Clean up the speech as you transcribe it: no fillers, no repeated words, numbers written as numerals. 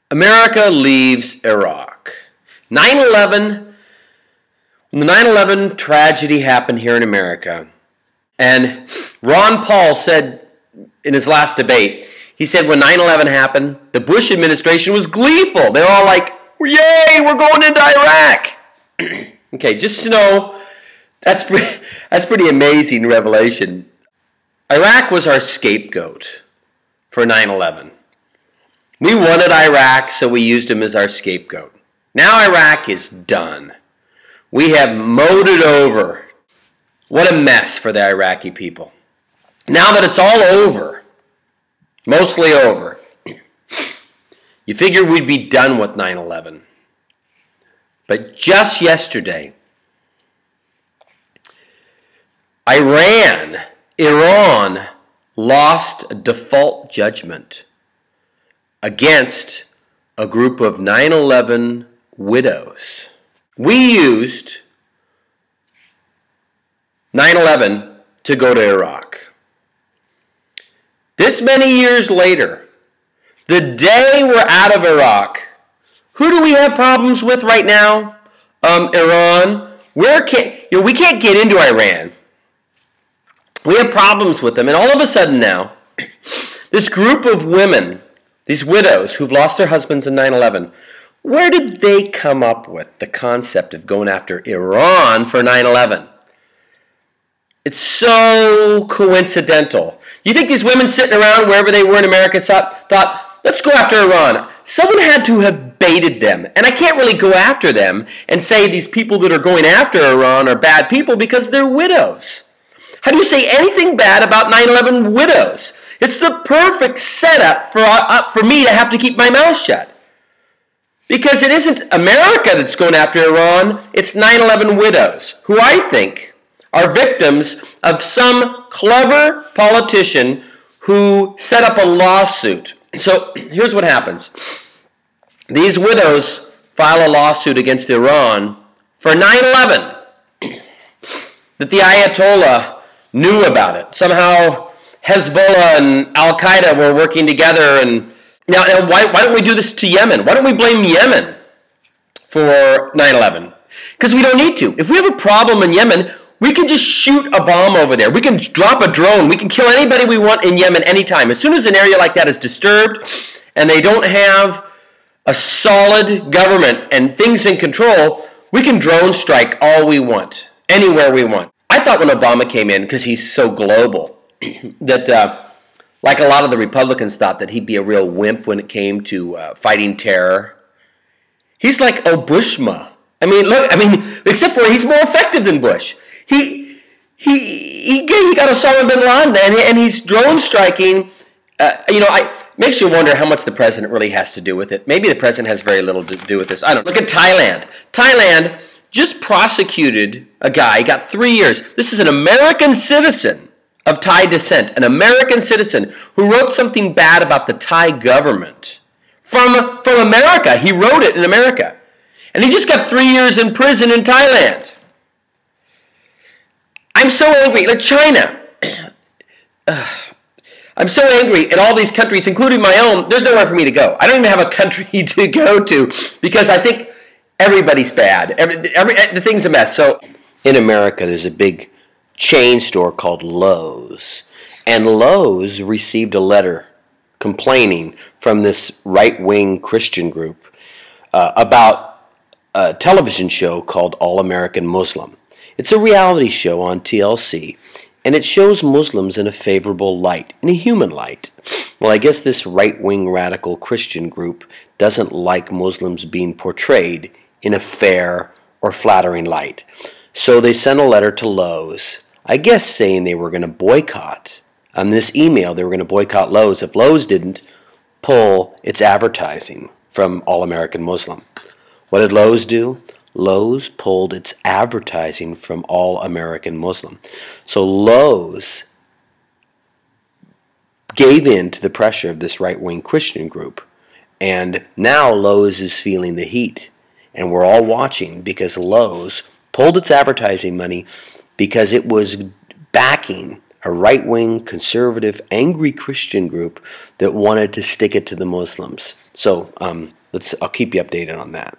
America leaves Iraq. 9/11, when the 9/11 tragedy happened here in America, and Ron Paul said in his last debate, he said when 9/11 happened, the Bush administration was gleeful. They were all like, yay, we're going into Iraq. Okay, just to know, that's pretty amazing revelation. Iraq was our scapegoat for 9/11. We wanted Iraq, so we used him as our scapegoat. Now Iraq is done. We have mowed it over. What a mess for the Iraqi people. Now that it's all over, mostly over, you figure we'd be done with 9/11. But just yesterday, Iran lost a default judgment against a group of 9/11 widows. We used 9/11 to go to Iraq. This many years later, the day we're out of Iraq, who do we have problems with right now? Iran. We can't get into Iran. We have problems with them. And all of a sudden now, this group of women, these widows who've lost their husbands in 9/11, where did they come up with the concept of going after Iran for 9/11? It's so coincidental. You think these women sitting around wherever they were in America thought, let's go after Iran. Someone had to have baited them. And I can't really go after them and say these people that are going after Iran are bad people because they're widows. How do you say anything bad about 9/11 widows? It's the perfect setup for me to have to keep my mouth shut. Because it isn't America that's going after Iran, it's 9/11 widows, who I think are victims of some clever politician who set up a lawsuit. So here's what happens. These widows file a lawsuit against Iran for 9/11. That the Ayatollah knew about it. Somehow Hezbollah and Al-Qaeda were working together. And now why don't we do this to Yemen? Why don't we blame Yemen for 9/11? Because we don't need to. If we have a problem in Yemen, we can just shoot a bomb over there. We can drop a drone. We can kill anybody we want in Yemen anytime. As soon as an area like that is disturbed and they don't have a solid government and things in control, we can drone strike all we want, anywhere we want. I thought when Obama came in, because he's so global, that like a lot of the Republicans thought that he'd be a real wimp when it came to fighting terror. He's like Bushma. Except for he's more effective than Bush. He got Osama bin Laden, and he's drone striking. Makes you wonder how much the president really has to do with it. Maybe the president has very little to do with this. I don't know. Look at Thailand. Thailand just prosecuted a guy, got 3 years. This is an American citizen of Thai descent, an American citizen who wrote something bad about the Thai government. From America. He wrote it in America. And he just got 3 years in prison in Thailand. I'm so angry. Like China. I'm so angry at all these countries, including my own. There's nowhere for me to go. I don't even have a country to go to because I think everybody's bad. The thing's a mess. So in America, there's a big chain store called Lowe's. And Lowe's received a letter complaining from this right-wing Christian group about a television show called All American Muslim. It's a reality show on TLC, and it shows Muslims in a favorable light, in a human light. Well, I guess this right-wing radical Christian group doesn't like Muslims being portrayed in a fair or flattering light. So they sent a letter to Lowe's, I guess saying they were going to boycott. On this email, they were going to boycott Lowe's if Lowe's didn't pull its advertising from All American Muslim. What did Lowe's do? Lowe's pulled its advertising from All American Muslim. So Lowe's gave in to the pressure of this right-wing Christian group. And now Lowe's is feeling the heat. And we're all watching because Lowe's pulled its advertising money because it was backing a right-wing, conservative, angry Christian group that wanted to stick it to the Muslims. So I'll keep you updated on that.